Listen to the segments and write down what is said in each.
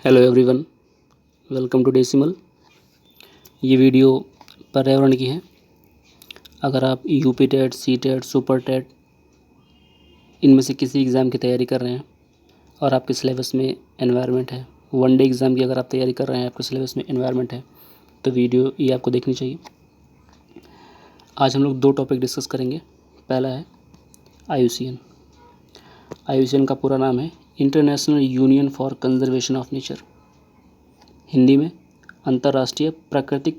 Hello everyone, welcome to Decimal. ये video पर्यावरण की है। अगर आप UP TET, C TET, super TET इनमें से किसी एग्ज़ाम की तैयारी कर रहे हैं और आपके सिलेबस में एनवायरनमेंट है, वनडे एग्ज़ाम की अगर आप तैयारी कर रहे हैं, आपके सिलेबस में एनवायरनमेंट है, तो वीडियो ये आपको देखनी चाहिए। आज हम लोग दो टॉपिक डिस्कस करेंगे। पहला है IUCN। IUCN का पूरा नाम है international union for conservation of nature, Hindi में अंतर्राष्ट्रीय प्राकृतिक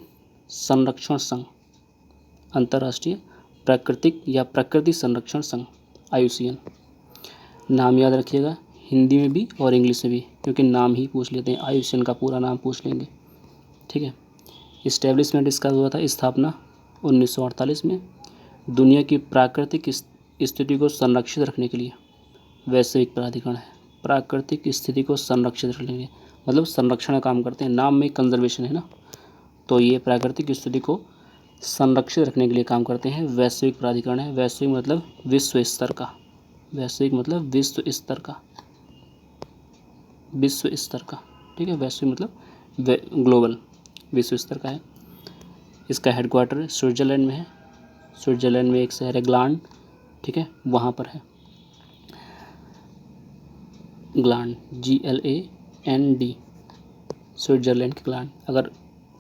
संरक्षण संघ। अंतर्राष्ट्रीय प्राकृतिक या प्रकृति संरक्षण संघ IUCN। नाम याद रखिएगा, हिंदी में भी और इंग्लिश में भी, क्योंकि नाम ही पूछ लेते हैं, IUCN का पूरा नाम पूछ लेंगे। ठीक है। इस्टेब्लिशमेंट इसका हुआ था, स्थापना 1948 में। दुनिया की प्राकृतिक स्थिति को संरक्षित रखने के लिए वैश्विक प्राधिकरण है। प्राकृतिक स्थिति को संरक्षित रखने के लिए मतलब संरक्षण का काम करते हैं, नाम में कंजर्वेशन है ना, तो ये प्राकृतिक स्थिति को संरक्षित रखने के लिए काम करते हैं। वैश्विक प्राधिकरण है। वैश्विक मतलब विश्व स्तर का, वैश्विक मतलब विश्व स्तर का, विश्व स्तर का। ठीक है, वैश्विक मतलब ग्लोबल, विश्व स्तर का है। इसका हेडक्वार्टर स्विट्ज़रलैंड में है। स्विट्ज़रलैंड में एक शहर है ग्लांड, ठीक है, वहाँ पर है ग्लांड, GLAND, स्विट्ज़रलैंड के ग्लांड। अगर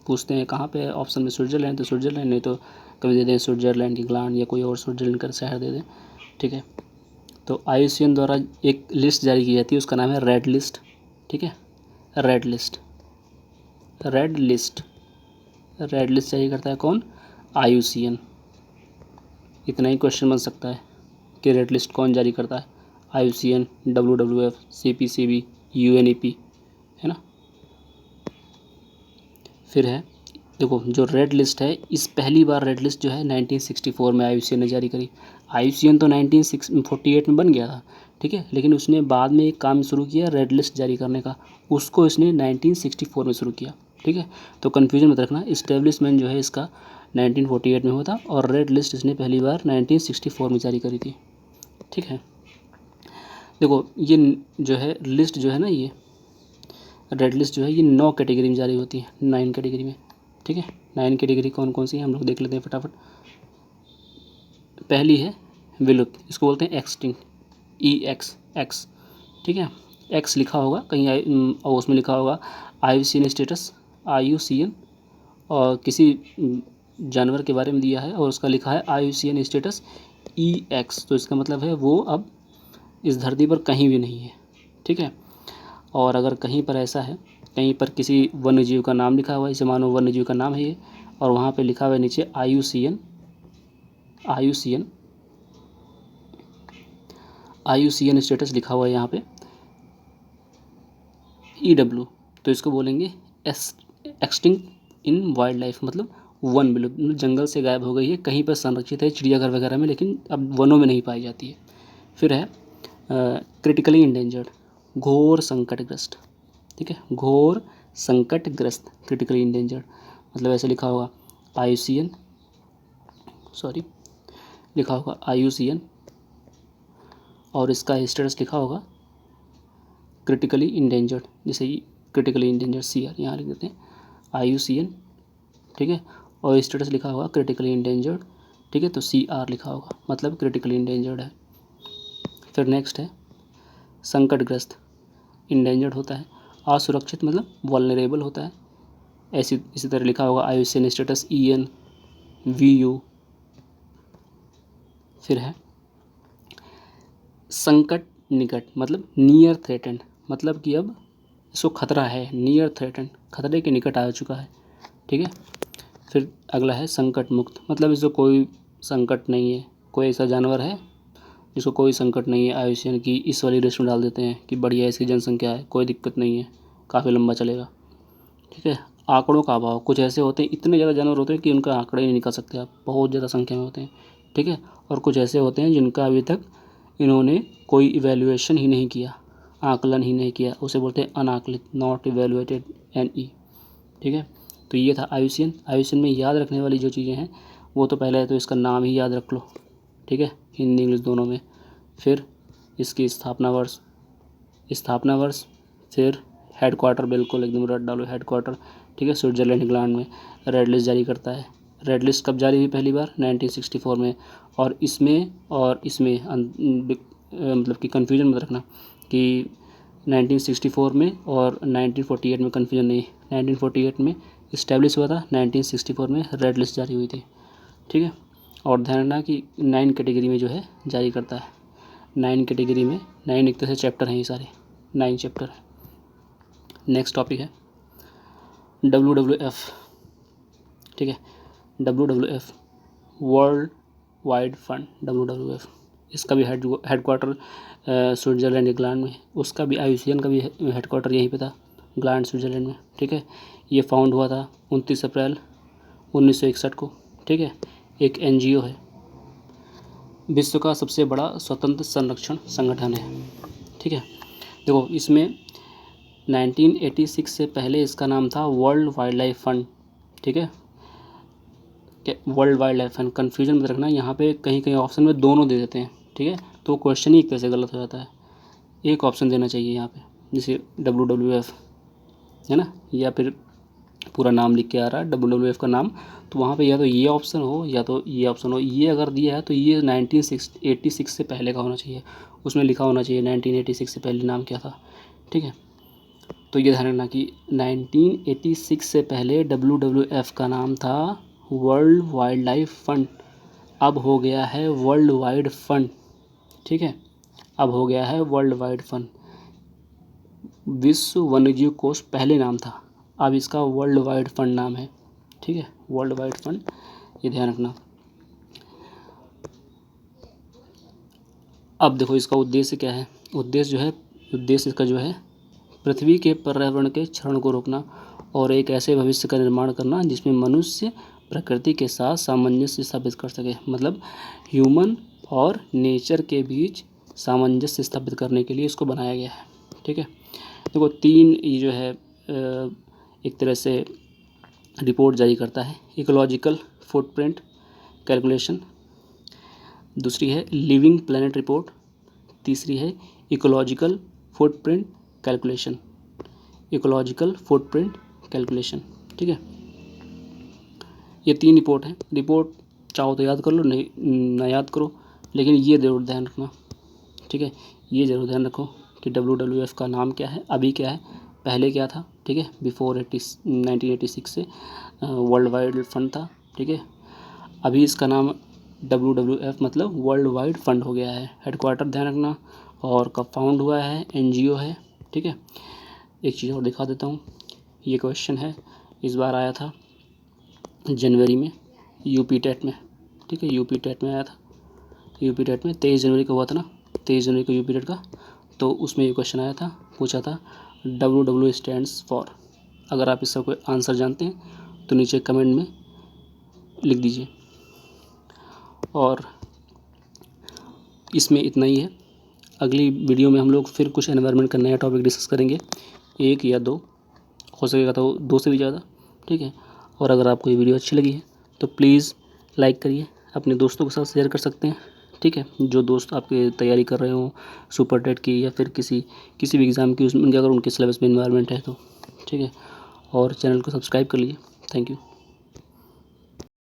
पूछते हैं कहाँ पे है ऑप्शन में स्विट्ज़रलैंड, तो स्विट्ज़रलैंड, नहीं तो कभी दे दें स्विट्ज़रलैंड की ग्लांड या कोई और स्विट्ज़रलैंड का शहर दे दें। ठीक है। तो IUCN द्वारा एक लिस्ट जारी की जाती है, उसका नाम है रेड लिस्ट। ठीक है, red list, red list, red list जारी करता है कौन? IUCN। इतना ही क्वेश्चन बन सकता है कि रेड लिस्ट कौन जारी करता है? IUCN, WWF, CPCB, UNEP, है ना। फिर है, देखो जो रेड लिस्ट है, इस पहली बार रेड लिस्ट जो है 1964 में IUCN ने जारी करी। IUCN तो 1948 में बन गया था, ठीक है, लेकिन उसने बाद में एक काम शुरू किया रेड लिस्ट जारी करने का, उसको इसने 1964 में शुरू किया। ठीक है, तो कन्फ्यूजन मत रखना, इस्टेब्लिशमेंट जो है इसका 1948 में हुआ था और रेड लिस्ट इसने पहली बार 1964 में जारी करी थी। ठीक है, देखो ये जो है लिस्ट जो है ना, ये रेड लिस्ट जो है ये 9 कैटेगरी में जारी होती है, 9 कैटेगरी में। ठीक है, 9 कैटेगरी कौन कौन सी हैं हम लोग देख लेते हैं फटाफट। पहली है विलुप्त, इसको बोलते हैं एक्सटिंक्ट, EX। ठीक है, एक्स लिखा होगा कहीं और उसमें लिखा होगा IUCN स्टेटस, IUCN, और किसी जानवर के बारे में दिया है और उसका लिखा है IUCN स्टेटस EX, तो इसका मतलब है वो अब इस धरती पर कहीं भी नहीं है। ठीक है, और अगर कहीं पर ऐसा है, कहीं पर किसी वन्य जीव का नाम लिखा हुआ है, इसे मानो वन्य जीव का नाम है ये, और वहाँ पे लिखा हुआ है नीचे IUCN स्टेटस लिखा हुआ है यहाँ पे EW, तो इसको बोलेंगे एक्सटिंक्ट इन वाइल्ड लाइफ, मतलब वन विलुप्त, मतलब जंगल से गायब हो गई है, कहीं पर संरक्षित है चिड़ियाघर वगैरह में, लेकिन अब वनों में नहीं पाई जाती है। फिर है क्रिटिकली इंडेंजर्ड, घोर संकटग्रस्त। ठीक है, घोर संकटग्रस्त, क्रिटिकली इंडेंजर्ड, मतलब ऐसे लिखा होगा IUCN और इसका स्टेटस लिखा होगा क्रिटिकली इंडेंजर्ड, जैसे ही क्रिटिकली इंडेंजर्ड CR यहाँ लिख देते हैं IUCN। ठीक है, और स्टेटस लिखा होगा क्रिटिकली इंडेंजर्ड। ठीक है, तो CR लिखा होगा, मतलब क्रिटिकली इंडेंजर्ड है। फिर नेक्स्ट है संकटग्रस्त, इंडेंजर्ड होता है, असुरक्षित मतलब वल्नरेबल होता है, इसी तरह लिखा होगा IUCN स्टेटस ENVU। फिर है संकट निकट, मतलब नियर थ्रेटेंड, मतलब कि अब इसको खतरा है, नियर थ्रेटेंड, खतरे के निकट आ चुका है। ठीक है, फिर अगला है संकट मुक्त, मतलब इसको कोई संकट नहीं है, कोई ऐसा जानवर है जिसको कोई संकट नहीं है, IUCN की इस वाली लिस्ट में डाल देते हैं कि बढ़िया इसकी जनसंख्या है, कोई दिक्कत नहीं है, काफ़ी लंबा चलेगा। ठीक है, आंकड़ों का अभाव, कुछ ऐसे होते हैं, इतने ज़्यादा जानवर होते हैं कि उनका आंकड़े ही नहीं निकाल सकते आप, बहुत ज़्यादा संख्या में होते हैं। ठीक है, और कुछ ऐसे होते हैं जिनका अभी तक इन्होंने कोई इवैल्यूएशन ही नहीं किया, आकलन ही नहीं किया, उसे बोलते हैं अनाकलित, नॉट इवैल्यूएटेड, NE। ठीक है, तो ये था IUCN में याद रखने वाली जो चीज़ें हैं वो तो पहले है, तो इसका नाम ही याद रख लो। ठीक है, हिंदी इंग्लिश दोनों में। फिर इसकी स्थापना वर्ष, फिर हेड क्वार्टर बिल्कुल एकदम रेड डालो, हेड क्वार्टर, ठीक है, स्विट्ज़रलैंड इंग्लैंड में रेड लिस्ट जारी करता है। रेड लिस्ट कब जारी हुई पहली बार? 1964 में। और इसमें मतलब कि कन्फ्यूजन मत रखना कि 1964 में और 1948 में, कन्फ्यूजन नहीं। 1948 में इस्टेब्लिश हुआ था, 1964 में रेड लिस्ट जारी हुई थी, ठीक है। और ध्यान रखना कि 9 कैटेगरी में जो है जारी करता है। 9 कैटेगरी में, 9 एक तरह से चैप्टर हैं ये सारे, 9 चैप्टर है। नेक्स्ट टॉपिक है WWF, ठीक है। WWF world wide fund, WWF, इसका भी हेड क्वार्टर स्विट्ज़रलैंड इंग्लैंड में, उसका भी IUCN का भी हेड क्वार्टर यहीं पे था, इंग्लैंड स्विट्ज़रलैंड में, ठीक है। ये फाउंड हुआ था 29 अप्रैल 1961 को, ठीक है। एक NGO है, विश्व का सबसे बड़ा स्वतंत्र संरक्षण संगठन है, ठीक है। देखो इसमें 1986 से पहले इसका नाम था वर्ल्ड वाइल्ड लाइफ फंड, ठीक है। World wild life fund, confusion मत रखना, यहाँ पे कहीं कहीं ऑप्शन में दोनों दे देते हैं, ठीक है, तो क्वेश्चन ही एक तरह से गलत हो जाता है। एक ऑप्शन देना चाहिए यहाँ पे, जैसे WWF है ना, या फिर पूरा नाम लिख के आ रहा है WWF का नाम, तो वहाँ पे या तो ये ऑप्शन हो या तो ये ऑप्शन हो। ये अगर दिया है तो ये 1986 से पहले का होना चाहिए, उसमें लिखा होना चाहिए 1986 से पहले नाम क्या था, ठीक है। तो ये ध्यान रखना कि 1986 से पहले WWF का नाम था वर्ल्ड वाइल्ड लाइफ फंड, अब हो गया है वर्ल्ड वाइड फंड, ठीक है, अब हो गया है वर्ल्ड वाइड फंड। विश्व वन्यजीव कोष पहले नाम था, अब इसका वर्ल्ड वाइड फंड नाम है, ठीक है, वर्ल्ड वाइड फंड, ये ध्यान रखना। अब देखो इसका उद्देश्य क्या है, उद्देश्य इसका जो है पृथ्वी के पर्यावरण के क्षरण को रोकना और एक ऐसे भविष्य का निर्माण करना जिसमें मनुष्य प्रकृति के साथ सामंजस्य स्थापित कर सके, मतलब ह्यूमन और नेचर के बीच सामंजस्य स्थापित करने के लिए इसको बनाया गया है, ठीक है। देखो 3 ये जो है एक तरह से रिपोर्ट जारी करता है, इकोलॉजिकल फुटप्रिंट कैलकुलेशन, दूसरी है लिविंग प्लैनेट रिपोर्ट, तीसरी है ecological footprint calculation, ecological footprint calculation, ठीक है। ये 3 रिपोर्ट हैं। रिपोर्ट चाहो तो याद कर लो, नहीं ना याद करो, लेकिन ये ज़रूर ध्यान रखना, ठीक है, ये ज़रूर ध्यान रखो कि WWF का नाम क्या है, अभी क्या है, पहले क्या था, ठीक है, बिफोर 1986 से वर्ल्ड वाइड फंड था, ठीक है, अभी इसका नाम WWF मतलब वर्ल्ड वाइड फंड हो गया है। हेडक्वार्टर ध्यान रखना, और कब फाउंड हुआ है, NGO है, ठीक है। एक चीज़ और दिखा देता हूँ, ये क्वेश्चन है, इस बार आया था जनवरी में UP टेट में, ठीक है, UP टेट में आया था, UP टेट में 23 जनवरी को हुआ था ना, 23 जनवरी को UP टेट का, तो उसमें ये क्वेश्चन आया था, पूछा था WW स्टैंड्स फॉर। अगर आप इसका कोई आंसर जानते हैं तो नीचे कमेंट में लिख दीजिए। और इसमें इतना ही है, अगली वीडियो में हम लोग फिर कुछ एनवायरनमेंट का नया टॉपिक डिस्कस करेंगे, 1 या 2, हो सकेगा तो 2 से भी ज़्यादा, ठीक है। और अगर आपको ये वीडियो अच्छी लगी है तो प्लीज़ लाइक करिए, अपने दोस्तों के साथ शेयर कर सकते हैं, ठीक है, जो दोस्त आपके तैयारी कर रहे हो सुपर टेट की या फिर किसी भी एग्ज़ाम की, उसमें अगर उनके सिलेबस में एनवायरनमेंट है तो, ठीक है। और चैनल को सब्सक्राइब कर लीजिए। Thank you.